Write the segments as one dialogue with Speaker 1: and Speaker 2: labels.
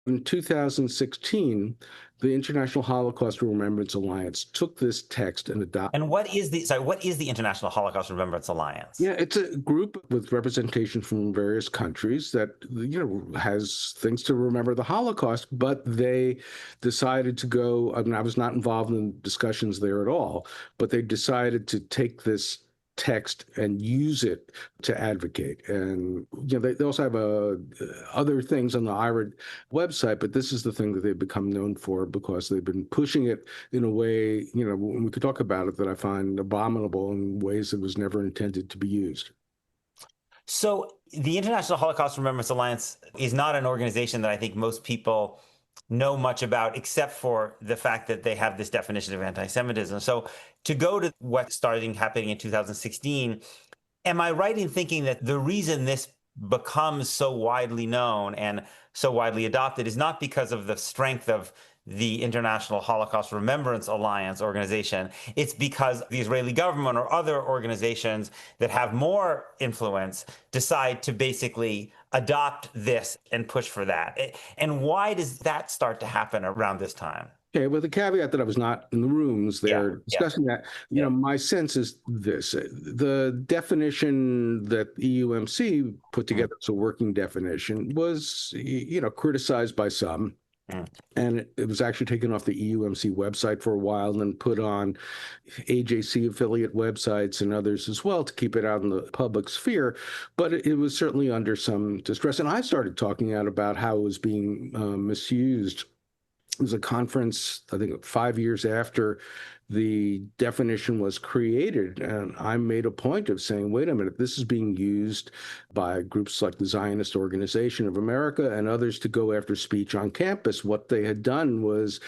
Speaker 1: In 2016, the International Holocaust Remembrance Alliance took this text and adopted.
Speaker 2: And what is the International Holocaust Remembrance Alliance?
Speaker 1: Yeah, it's a group with representation from various countries that, has things to remember the Holocaust, but they decided to go. I mean, I was not involved in discussions there at all, but they decided to take this text and use it to advocate. And they also have other things on the IHRA website, but this is the thing that they've become known for because they've been pushing it in a way, we could talk about it, that I find abominable in ways that was never intended to be used.
Speaker 2: So the International Holocaust Remembrance Alliance is not an organization that I think most people know much about, except for the fact that they have this definition of anti-Semitism. So to go to what started happening in 2016, am I right in thinking that the reason this becomes so widely known and so widely adopted is not because of the strength of the International Holocaust Remembrance Alliance organization? It's because the Israeli government or other organizations that have more influence decide to basically adopt this and push for that. And why does that start to happen around this time?
Speaker 1: Okay, with the caveat that I was not in the rooms
Speaker 2: Yeah,
Speaker 1: there
Speaker 2: yeah,
Speaker 1: discussing that,
Speaker 2: yeah.
Speaker 1: my sense is this. The definition that EUMC put
Speaker 2: Mm,
Speaker 1: together as a working definition was, criticized by some.
Speaker 2: mm.
Speaker 1: And it was actually taken off the EUMC website for a while and then put on AJC affiliate websites and others as well to keep it out in the public sphere. But it was certainly under some distress. And I started talking out about how it was being misused. It was a conference, I think, 5 years after the definition was created. And I made a point of saying, wait a minute, this is being used by groups like the Zionist Organization of America and others to go after speech on campus. What they had done was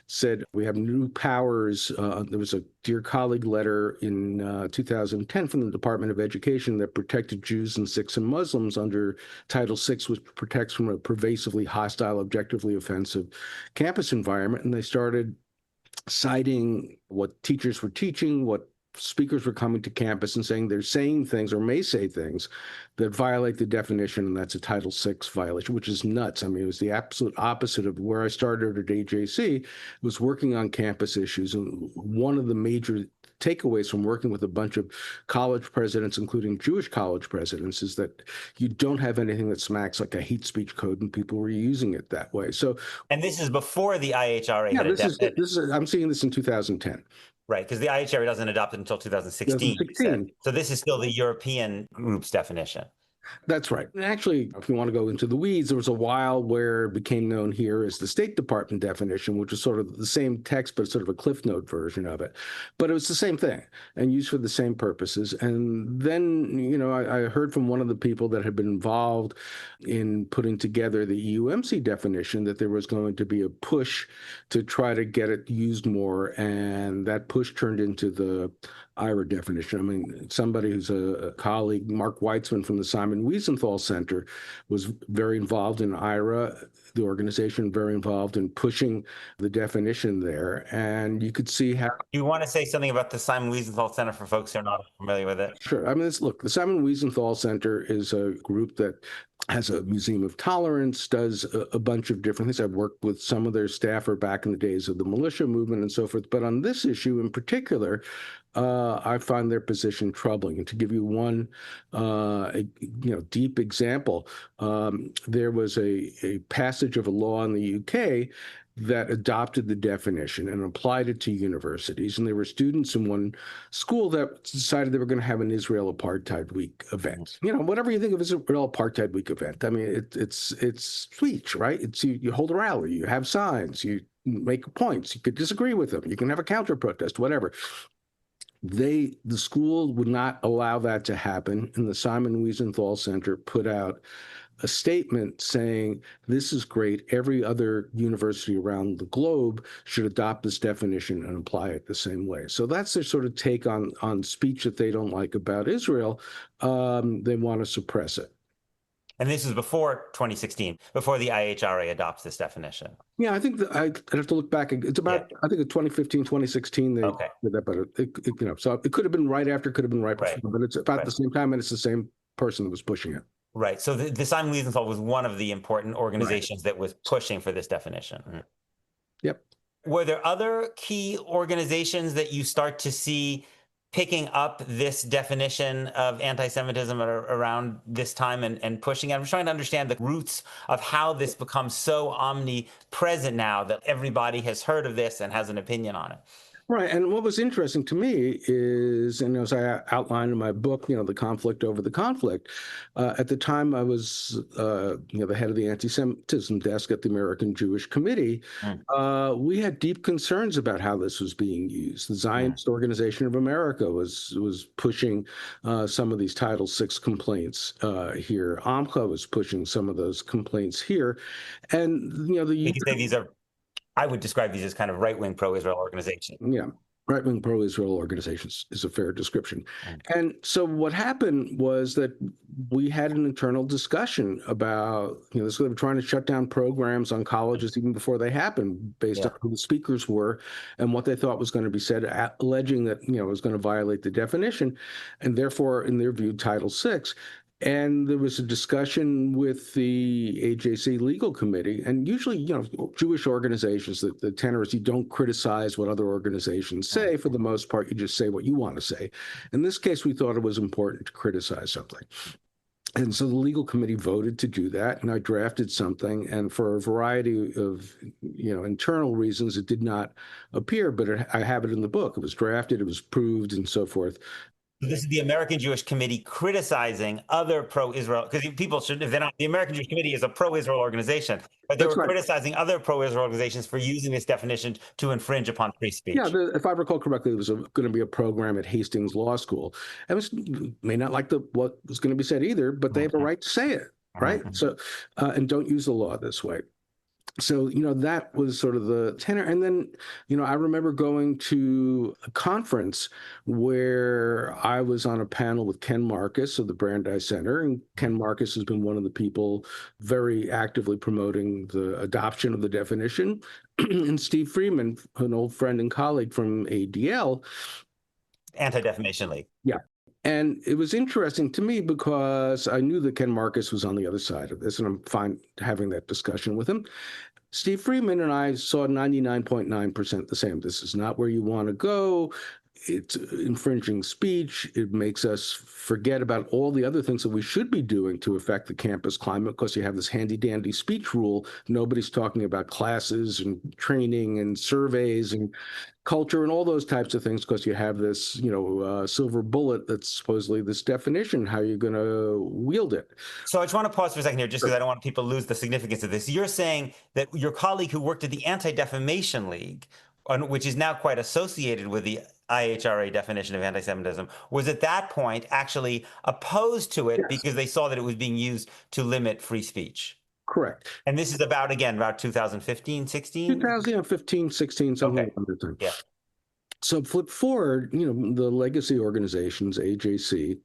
Speaker 1: said, we have new powers. There was a Dear Colleague letter in 2010 from the Department of Education that protected Jews and Sikhs and Muslims under Title VI, which protects from a pervasively hostile, objectively offensive campus environment. And they started citing what teachers were teaching, what speakers were coming to campus and saying they're saying things or may say things that violate the definition, and that's a Title VI violation, which is nuts. I mean, it was the absolute opposite of where I started at AJC, was working on campus issues. And one of the major takeaways from working with a bunch of college presidents, including Jewish college presidents, is that you don't have anything that smacks like a hate speech code, and people were using it that way. So,
Speaker 2: And this is before the IHRA
Speaker 1: yeah,
Speaker 2: had adopted.
Speaker 1: this is I'm seeing this in 2010.
Speaker 2: Right, because the IHRA doesn't adopt it until 2016, you said.
Speaker 1: 2016.
Speaker 2: So this is still the European group's definition.
Speaker 1: That's right. And actually, if you want to go into the weeds, there was a while where it became known here as the State Department definition, which is sort of the same text, but sort of a Cliff Note version of it. But it was the same thing and used for the same purposes. And then, I heard from one of the people that had been involved in putting together the EUMC definition that there was going to be a push to try to get it used more. And that push turned into the IHRA definition. I mean, somebody who's a colleague, Mark Weitzman from the Simon Wiesenthal Center, was very involved in IHRA, the organization, very involved in pushing the definition there. And you could see how.
Speaker 2: You want to say something about the Simon Wiesenthal Center for folks who are not familiar with it?
Speaker 1: Sure. I mean, look, the Simon Wiesenthal Center is a group that has a museum of tolerance, does a bunch of different things. I've worked with some of their staffer back in the days of the militia movement and so forth. But on this issue in particular, I find their position troubling. And to give you one, deep example, there was a passage of a law in the UK that adopted the definition and applied it to universities. And there were students in one school that decided they were going to have an Israel Apartheid Week event. Whatever you think of Israel Apartheid Week event, I mean, it's speech, right? It's you hold a rally, you have signs, you make points, you could disagree with them, you can have a counter protest, whatever. The school would not allow that to happen, and the Simon Wiesenthal Center put out a statement saying this is great. Every other university around the globe should adopt this definition and apply it the same way. So that's their sort of take on speech that they don't like about Israel. They want to suppress it.
Speaker 2: And this is before 2016, before the IHRA adopts this definition.
Speaker 1: Yeah, I think I'd have to look back. It's about, I think, 2015, 2016, they did that, but so it could have been right after, could have been right before, but it's about the same time, and it's the same person that was pushing it.
Speaker 2: Right. So the Simon Wiesenthal was one of the important
Speaker 1: Right.
Speaker 2: organizations that was pushing for this definition.
Speaker 1: Yep.
Speaker 2: Were there other key organizations that you start to see picking up this definition of anti-Semitism around this time and pushing it? I'm trying to understand the roots of how this becomes so omnipresent now that everybody has heard of this and has an opinion on it.
Speaker 1: Right. And what was interesting to me is, and as I outlined in my book, the conflict over the conflict, at the time I was, the head of the anti-Semitism desk at the American Jewish Committee.
Speaker 2: Mm,
Speaker 1: We had deep concerns about how this was being used. The
Speaker 2: mm.
Speaker 1: Zionist Organization of America was pushing some of these Title VI complaints here. AMCA was pushing some of those complaints here. And,
Speaker 2: You could say these are, I would describe these as kind of right-wing pro-Israel organizations.
Speaker 1: yeah, right-wing pro-Israel organizations is a fair description.
Speaker 2: Mm,
Speaker 1: And so what happened was that we had an internal discussion about, this they were trying to shut down programs on colleges even before they happened based on
Speaker 2: yeah.
Speaker 1: who the speakers were and what they thought was going to be said, alleging that, it was going to violate the definition and therefore, in their view, Title VI. And there was a discussion with the AJC legal committee, and usually, Jewish organizations, the tenor is you don't criticize what other organizations
Speaker 2: Mm.
Speaker 1: say. For the most part, you just say what you want to say. In this case, we thought it was important to criticize something. And so the legal committee voted to do that, and I drafted something. And for a variety of, internal reasons, it did not appear, but I have it in the book. It was drafted, it was approved, and so forth.
Speaker 2: This is the American Jewish Committee criticizing other pro-Israel, because people should, if they're not, the American Jewish Committee is a pro-Israel organization, but they
Speaker 1: That's
Speaker 2: were
Speaker 1: right.
Speaker 2: criticizing other pro-Israel organizations for using this definition to infringe upon free
Speaker 1: Yeah,
Speaker 2: speech.
Speaker 1: if I recall correctly, there was going to be a program at Hastings Law School. And may not like what was going to be said either, but they have a
Speaker 2: Mhm,
Speaker 1: right to say it, right?
Speaker 2: mhm.
Speaker 1: So, and don't use the law this way. So, that was sort of the tenor. And then, I remember going to a conference where I was on a panel with Ken Marcus of the Brandeis Center. And Ken Marcus has been one of the people very actively promoting the adoption of the definition. And Steve Freeman, an old friend and colleague from ADL.
Speaker 2: Anti-Defamation League.
Speaker 1: Yeah. And it was interesting to me because I knew that Ken Marcus was on the other side of this, and I'm fine having that discussion with him. Steve Freeman and I saw 99.9% the same. This is not where you want to go. It's infringing speech. It makes us forget about all the other things that we should be doing to affect the campus climate because you have this handy-dandy speech rule. Nobody's talking about classes and training and surveys and culture and all those types of things because you have this, silver bullet that's supposedly this definition. How are you going to wield it?
Speaker 2: So I just want to pause for a second here, just because I don't want people to lose the significance of this. You're saying that your colleague who worked at the Anti-Defamation League, which is now quite associated with the IHRA definition of anti-Semitism, was at that point actually opposed to it
Speaker 1: Yes,
Speaker 2: because they saw that it was being used to limit free speech.
Speaker 1: correct.
Speaker 2: And this is about 2015, 16?
Speaker 1: 2015, 16, something
Speaker 2: Okay.
Speaker 1: like that.
Speaker 2: Yeah.
Speaker 1: So flip forward, the legacy organizations, AJC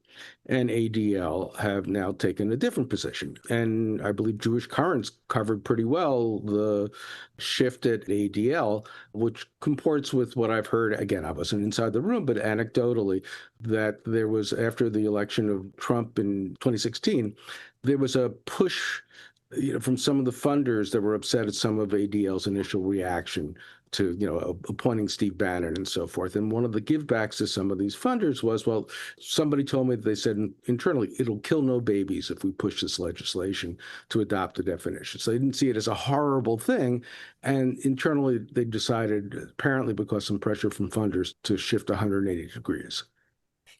Speaker 1: and ADL, have now taken a different position. And I believe Jewish Currents covered pretty well the shift at ADL, which comports with what I've heard. Again, I wasn't inside the room, but anecdotally, that there was, after the election of Trump in 2016, there was a push from some of the funders that were upset at some of ADL's initial reaction to, appointing Steve Bannon and so forth. And one of the givebacks to some of these funders was, well, somebody told me that they said internally, it'll kill no babies if we push this legislation to adopt the definition. So they didn't see it as a horrible thing. And internally, they decided, apparently because some pressure from funders, to shift 180 degrees.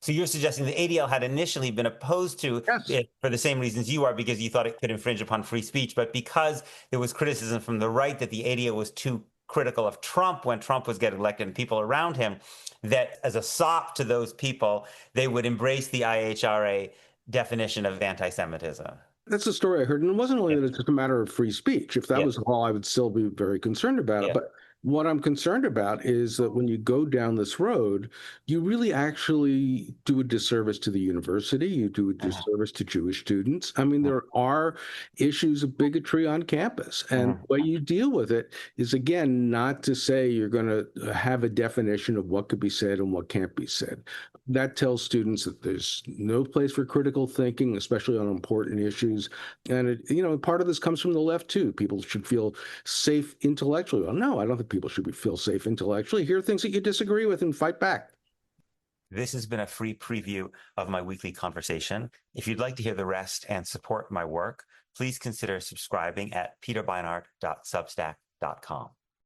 Speaker 2: So you're suggesting the ADL had initially been opposed to
Speaker 1: Yes.
Speaker 2: it for the same reasons you are, because you thought it could infringe upon free speech, but because there was criticism from the right that the ADL was too critical of Trump when Trump was getting elected and people around him, that as a sop to those people, they would embrace the IHRA definition of anti-Semitism.
Speaker 1: That's the story I heard. And it wasn't only
Speaker 2: Yeah.
Speaker 1: that it's just a matter of free speech. If that
Speaker 2: Yeah.
Speaker 1: was all, I would still be very concerned about it.
Speaker 2: Yeah.
Speaker 1: But What I'm concerned about is that when you go down this road, you really actually do a disservice to the university. You do a
Speaker 2: Mhm,
Speaker 1: disservice to Jewish students. I mean,
Speaker 2: mhm,
Speaker 1: there are issues of bigotry on campus. And
Speaker 2: mhm.
Speaker 1: the way you deal with it is, again, not to say you're going to have a definition of what could be said and what can't be said. That tells students that there's no place for critical thinking, especially on important issues. And part of this comes from the left too. People should feel safe intellectually. Well, no, I don't think people should feel safe intellectually. Hear things that you disagree with and fight back.
Speaker 2: This has been a free preview of my weekly conversation. If you'd like to hear the rest and support my work, please consider subscribing at peterbeinart.substack.com.